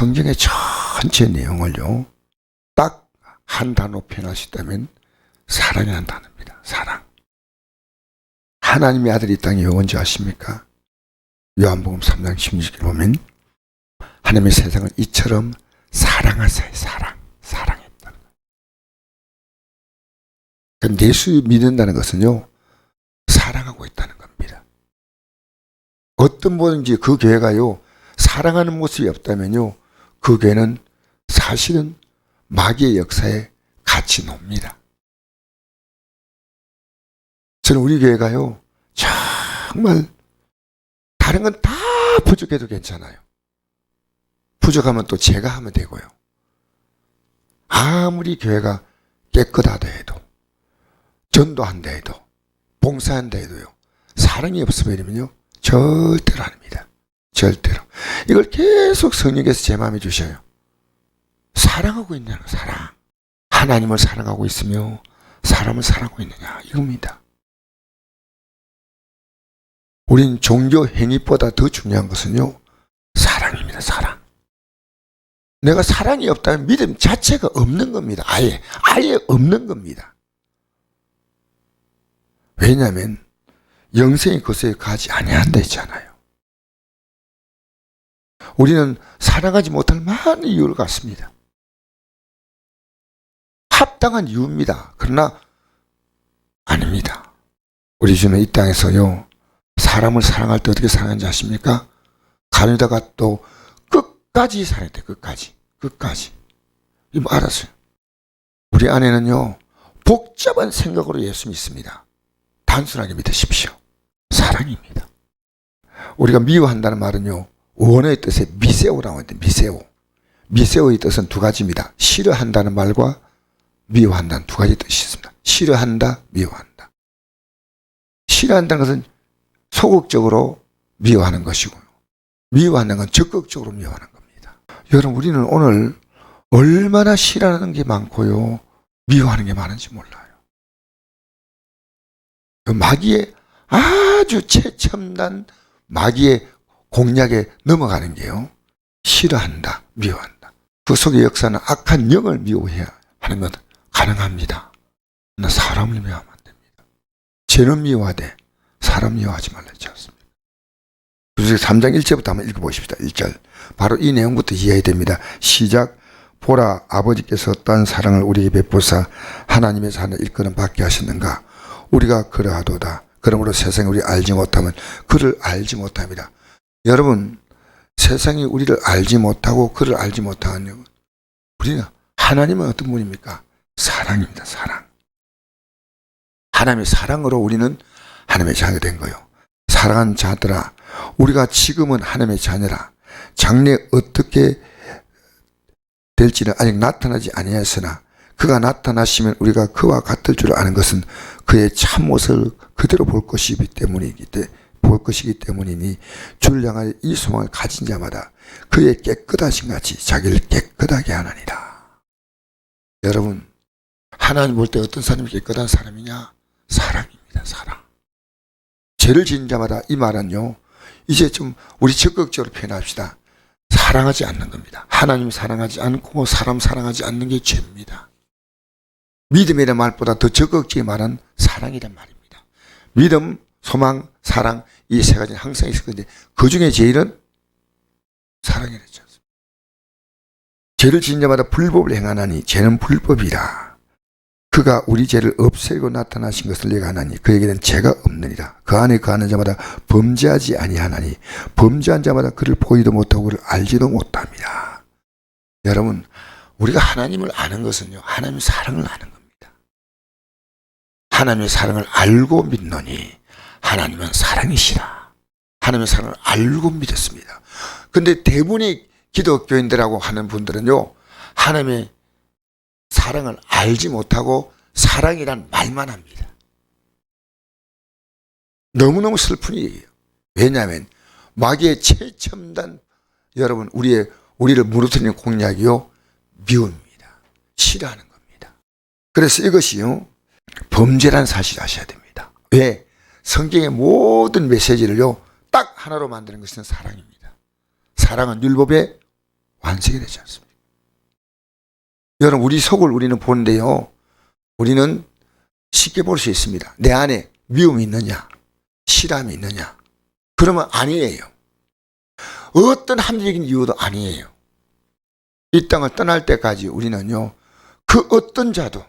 성경의 전체 내용을요, 딱 한 단어로 표현할 수 있다면 사랑이라는 단어입니다. 사랑. 하나님의 아들이 이 땅에 왜 온지 아십니까? 요한복음 3장 16절 보면 하나님의 세상을 이처럼 사랑하사에 사랑했다는 거예요. 그러니까 예수 믿는다는 것은요, 사랑하고 있다는 겁니다. 어떤 분인지 그 교회가요, 사랑하는 모습이 없다면요, 그 교회는 사실은 마귀의 역사에 같이 놉니다. 저는 우리 교회가요, 정말 다른 건 다 부족해도 괜찮아요. 부족하면 또 제가 하면 되고요. 아무리 교회가 깨끗하다 해도, 전도한다 해도, 봉사한다 해도요, 사랑이 없으면요, 절대로 안 합니다. 절대로. 이걸 계속 성령께서 제 마음에 주셔요. 사랑하고 있냐는 사랑. 하나님을 사랑하고 있으며 사람을 사랑하고 있느냐, 이겁니다. 우린 종교 행위보다 더 중요한 것은요, 사랑입니다. 사랑. 내가 사랑이 없다면 믿음 자체가 없는 겁니다. 아예 없는 겁니다. 왜냐하면 영생이 그것에 가지 아니한다 했잖아요. 우리는 사랑하지 못할 많은 이유를 갖습니다. 합당한 이유입니다. 그러나 아닙니다. 우리 주는 이 땅에서요, 사람을 사랑할 때 어떻게 사랑하는지 아십니까? 가누다가 또 끝까지 사랑했대. 끝까지. 이거 알았어요. 우리 안에는요, 복잡한 생각으로 예수 믿습니다. 단순하게 믿으십시오. 사랑입니다. 우리가 미워한다는 말은요, 원어의 뜻에 미세오라고 하는데, 미세오의 뜻은 두 가지입니다. 싫어한다는 말과 미워한다는 두 가지 뜻이 있습니다. 싫어한다, 미워한다. 싫어한다는 것은 소극적으로 미워하는 것이고요, 미워하는 건 적극적으로 미워하는 겁니다. 여러분, 우리는 오늘 얼마나 싫어하는 게 많고요, 미워하는 게 많은지 몰라요. 마귀의 아주 최첨단 마귀의 공략에 넘어가는 게요, 싫어한다, 미워한다. 그 속의 역사는 악한 영을 미워해야 하는 건 가능합니다. 그러나 사람을 미워하면 안 됩니다. 죄는 미워하되 사람 미워하지 말라 했지 않습니까? 3장 1절부터 한번 읽어보십시다. 1절. 바로 이 내용부터 이해해야 됩니다. 시작. 보라, 아버지께서 어떠한 사랑을 우리에게 베푸사 하나님의 자녀 일꾼은 받게 하셨는가? 우리가 그러하도다. 그러므로 세상이 우리 알지 못하면 그를 알지 못합니다. 여러분, 세상이 우리를 알지 못하고 그를 알지 못하는, 우리는, 하나님은 어떤 분입니까? 사랑입니다. 사랑. 하나님의 사랑으로 우리는 하나님의 자녀가 된 거예요. 사랑하는 자들아, 우리가 지금은 하나님의 자녀라. 장래에 어떻게 될지는 아직 나타나지 아니하였으나 그가 나타나시면 우리가 그와 같을 줄 아는 것은 그의 참모습을 그대로 볼 것이기 때문이니 주를 향하여 이 소망을 가진 자마다 그의 깨끗하신 같이 자기를 깨끗하게 하나니라. 여러분, 하나님 볼 때 어떤 사람이 깨끗한 사람이냐? 사랑입니다. 사랑. 죄를 지은 자마다, 이 말은요, 이제 좀 우리 적극적으로 표현합시다. 사랑하지 않는 겁니다. 하나님 사랑하지 않고 사람 사랑하지 않는 게 죄입니다. 믿음이라는 말보다 더 적극적인 말은 사랑이란 말입니다. 믿음, 소망, 사랑, 이 세 가지는 항상 있을 건데 그 중에 제일은 사랑이라지 않습니까? 죄를 지은 자마다 불법을 행하나니 죄는 불법이라. 그가 우리 죄를 없애고 나타나신 것을 내가 아나니 그에게는 죄가 없느니라. 그 안에 거하는 자마다 범죄하지 아니하나니 범죄한 자마다 그를 보이도 못하고 그를 알지도 못합니다. 여러분, 우리가 하나님을 아는 것은요, 하나님의 사랑을 아는 겁니다. 하나님의 사랑을 알고 믿노니 하나님은 사랑이시라. 하나님의 사랑을 알고 믿었습니다. 그런데 대부분의 기독교인들하고 하는 분들은요, 하나님의 사랑을 알지 못하고 사랑이란 말만 합니다. 너무너무 슬픈 일이에요. 왜냐하면 마귀의 최첨단, 여러분, 우리를 무너뜨리는 공략이요, 미움입니다. 싫어하는 겁니다. 그래서 이것이요, 범죄라는 사실을 아셔야 됩니다. 왜? 성경의 모든 메시지를요, 딱 하나로 만드는 것은 사랑입니다. 사랑은 율법의 완성이 되지 않습니까? 여러분, 우리 속을 우리는 보는데요, 우리는 쉽게 볼 수 있습니다. 내 안에 미움이 있느냐, 실함이 있느냐. 그러면 아니에요. 어떤 합리적인 이유도 아니에요. 이 땅을 떠날 때까지 우리는요, 그 어떤 자도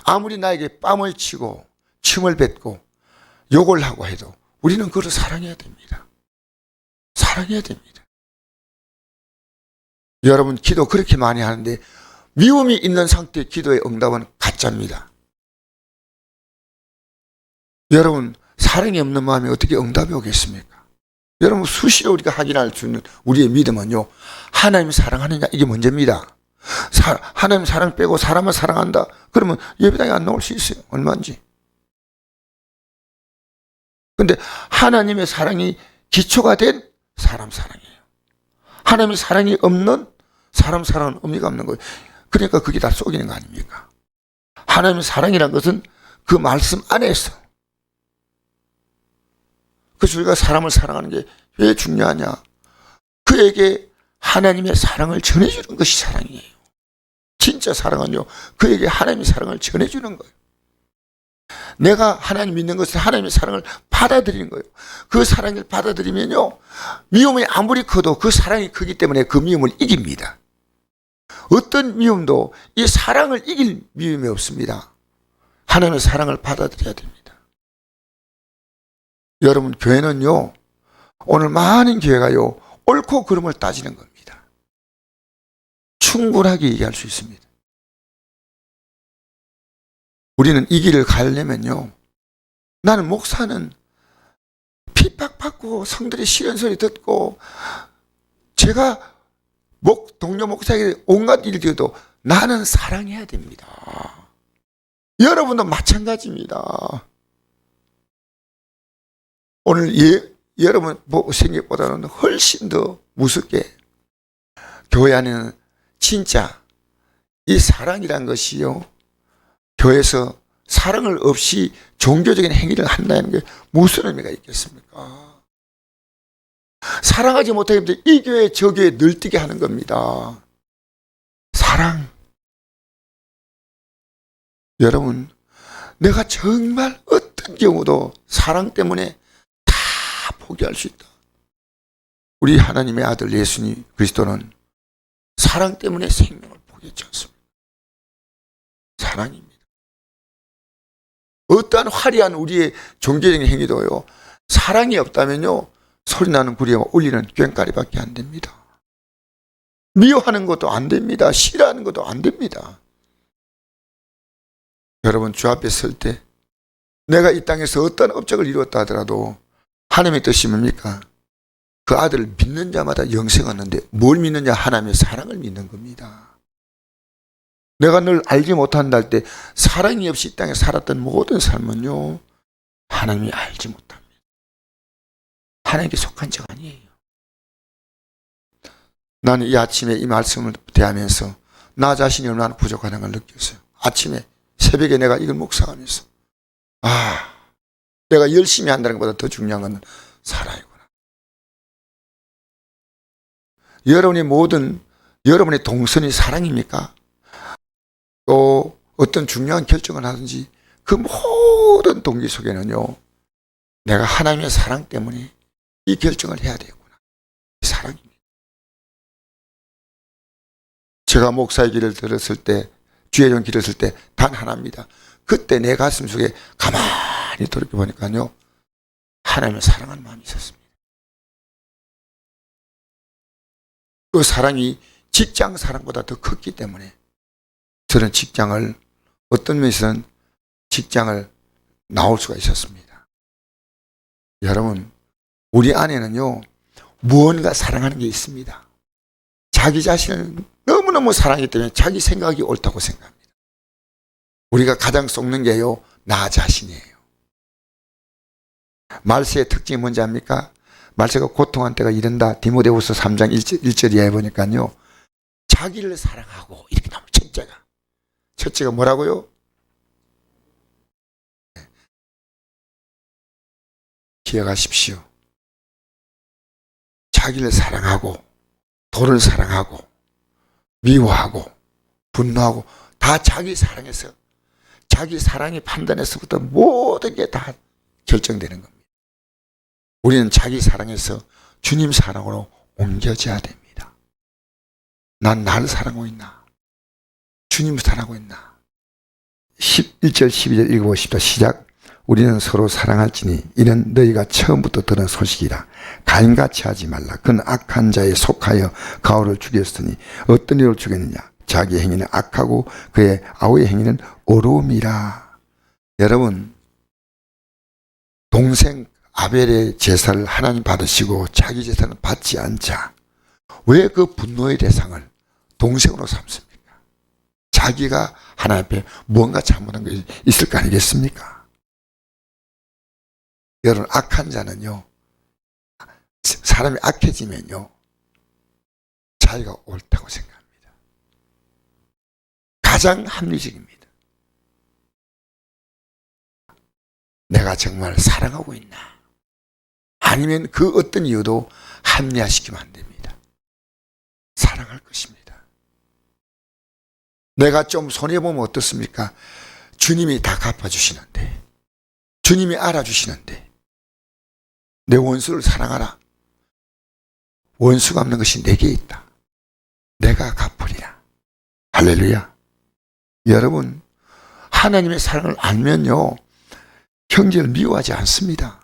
아무리 나에게 뺨을 치고 침을 뱉고 욕을 하고 해도 우리는 그를 사랑해야 됩니다. 사랑해야 됩니다. 여러분, 기도 그렇게 많이 하는데 미움이 있는 상태의 기도의 응답은 가짜입니다. 여러분, 사랑이 없는 마음이 어떻게 응답이 오겠습니까? 여러분, 수시로 우리가 확인할 수 있는 우리의 믿음은요, 하나님 사랑하느냐, 이게 문제입니다. 하나님 사랑 빼고 사람을 사랑한다, 그러면 예배당에 안 나올 수 있어요. 얼마인지. 근데 하나님의 사랑이 기초가 된 사람 사랑이에요. 하나님의 사랑이 없는 사람 사랑은 의미가 없는 거예요. 그러니까 그게 다 속이는 거 아닙니까? 하나님의 사랑이라는 것은 그 말씀 안에서. 그래서 우리가 사람을 사랑하는 게 왜 중요하냐? 그에게 하나님의 사랑을 전해주는 것이 사랑이에요. 진짜 사랑은요, 그에게 하나님의 사랑을 전해주는 거예요. 내가 하나님 믿는 것은 하나님의 사랑을 받아들이는 거예요. 그 사랑을 받아들이면요, 미움이 아무리 커도 그 사랑이 크기 때문에 그 미움을 이깁니다. 어떤 미움도 이 사랑을 이길 미움이 없습니다. 하나님의 사랑을 받아들여야 됩니다. 여러분, 교회는요, 오늘 많은 교회가요, 옳고 그름을 따지는 겁니다. 충분하게 얘기할 수 있습니다. 우리는 이 길을 가려면요, 나는 목사는 핍박받고 성들의 시련소리 듣고 제가 동료 목사에게 온갖 일을 드려도 나는 사랑해야 됩니다. 여러분도 마찬가지입니다. 오늘 여러분 생각보다는 훨씬 더 무섭게 교회 안에는 진짜 이 사랑이란 것이요, 교회에서 사랑을 없이 종교적인 행위를 한다는 게 무슨 의미가 있겠습니까? 사랑하지 못하기 때문에 이 교회 저 교회 늘뛰게 하는 겁니다. 사랑. 여러분, 내가 정말 어떤 경우도 사랑 때문에 다 포기할 수 있다. 우리 하나님의 아들 예수님 그리스도는 사랑 때문에 생명을 포기했지 않습니까? 사랑입니다. 어떠한 화려한 우리의 종교적인 행위도요, 사랑이 없다면요, 소리나는 구리와 울리는 꽹과리밖에 안 됩니다. 미워하는 것도 안 됩니다. 싫어하는 것도 안 됩니다. 여러분, 주 앞에 설 때 내가 이 땅에서 어떤 업적을 이루었다 하더라도 하나님의 뜻이 뭡니까? 그 아들을 믿는 자마다 영생을 얻는데 뭘 믿느냐? 하나님의 사랑을 믿는 겁니다. 내가 늘 알지 못한다 할 때 사랑이 없이 이 땅에 살았던 모든 삶은요, 하나님이 알지 못합니다. 하나님께 속한 적 아니에요. 나는 이 아침에 이 말씀을 대하면서 나 자신이 얼마나 부족하다는 걸 느꼈어요. 아침에 새벽에 내가 이걸 묵상하면서 내가 열심히 한다는 것보다 더 중요한 건 사랑이구나. 여러분의 동선이 사랑입니까? 또 어떤 중요한 결정을 하든지 그 모든 동기 속에는요, 내가 하나님의 사랑 때문에 이 결정을 해야 되겠구나. 사랑입니다. 제가 목사의 길을 들었을 때, 주의 종 길을 들을 때 단 하나입니다. 그때 내 가슴 속에 가만히 돌이켜보니까요, 하나님을 사랑하는 마음이 있었습니다. 그 사랑이 직장 사랑보다 더 컸기 때문에 저는 어떤 면에서는 직장을 나올 수가 있었습니다. 여러분, 우리 안에는요, 무언가 사랑하는 게 있습니다. 자기 자신을 너무너무 사랑하기 때문에 자기 생각이 옳다고 생각합니다. 우리가 가장 속는 게요, 나 자신이에요. 말세의 특징이 뭔지 압니까? 말세가 고통한 때가 이른다. 디모데후서 3장 1절 이하에 보니까요, 자기를 사랑하고 이렇게 나오면 첫째가 뭐라고요? 기억하십시오. 자기를 사랑하고 돈을 사랑하고 미워하고 분노하고 다 자기 사랑에서, 자기 사랑의 판단에서부터 모든 게 다 결정되는 겁니다. 우리는 자기 사랑에서 주님 사랑으로 옮겨져야 됩니다. 난 나를 사랑하고 있나? 주님을 사랑하고 있나? 1절 12절 읽어보십시다. 시작. 우리는 서로 사랑할지니 이는 너희가 처음부터 들은 소식이라. 가인같이 하지 말라. 그는 악한 자에 속하여 가오를 죽였으니 어떤 이로 죽였느냐? 자기 행위는 악하고 그의 아우의 행위는 어려움이라. 여러분, 동생 아벨의 제사를 하나님 받으시고 자기 제사는 받지 않자 왜 그 분노의 대상을 동생으로 삼습니까? 자기가 하나님 앞에 무언가 잘못한 것이 있을 거 아니겠습니까? 여러분, 악한 자는요, 사람이 악해지면요, 자기가 옳다고 생각합니다. 가장 합리적입니다. 내가 정말 사랑하고 있나? 아니면 그 어떤 이유도 합리화시키면 안 됩니다. 사랑할 것입니다. 내가 좀 손해보면 어떻습니까? 주님이 다 갚아주시는데, 주님이 알아주시는데, 내 원수를 사랑하라. 원수가 없는 것이 내게 있다. 내가 갚으리라. 할렐루야. 여러분, 하나님의 사랑을 알면요, 형제를 미워하지 않습니다.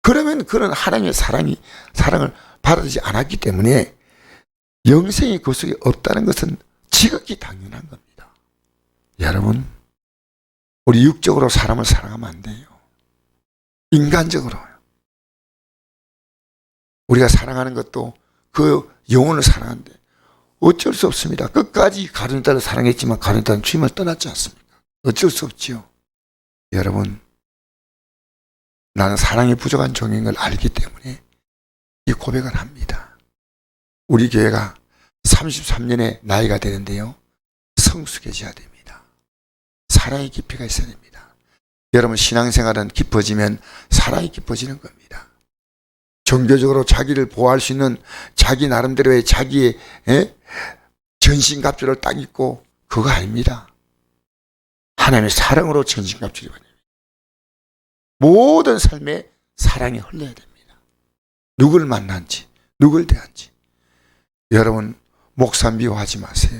그러면 그런 하나님의 사랑을 받아들이지 않았기 때문에 영생이 그 속에 없다는 것은 지극히 당연한 겁니다. 여러분, 우리 육적으로 사람을 사랑하면 안 돼요. 인간적으로. 우리가 사랑하는 것도 그 영혼을 사랑하는데 어쩔 수 없습니다. 끝까지 가룟 딸을 사랑했지만 가룟 딸은 주님을 떠났지 않습니까? 어쩔 수 없지요. 여러분, 나는 사랑이 부족한 종인 걸 알기 때문에 이 고백을 합니다. 우리 교회가 33년의 나이가 되는데요, 성숙해져야 됩니다. 사랑의 깊이가 있어야 됩니다. 여러분, 신앙생활은 깊어지면 사랑이 깊어지는 겁니다. 종교적으로 자기를 보호할 수 있는 자기 나름대로의 자기의 전신갑주를 딱 입고 그거 아닙니다. 하나님의 사랑으로 전신갑주를 입어야 됩니다. 모든 삶에 사랑이 흘러야 됩니다. 누굴 만난지, 누굴 대한지. 여러분, 목사 미워하지 마세요.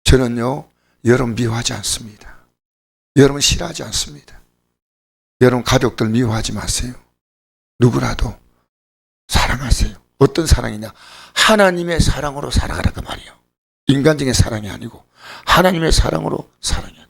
저는요, 여러분 미워하지 않습니다. 여러분 싫어하지 않습니다. 여러분 가족들 미워하지 마세요. 누구라도 사랑하세요. 어떤 사랑이냐? 하나님의 사랑으로 살아가라 그 말이에요. 인간적인 사랑이 아니고 하나님의 사랑으로 사랑해야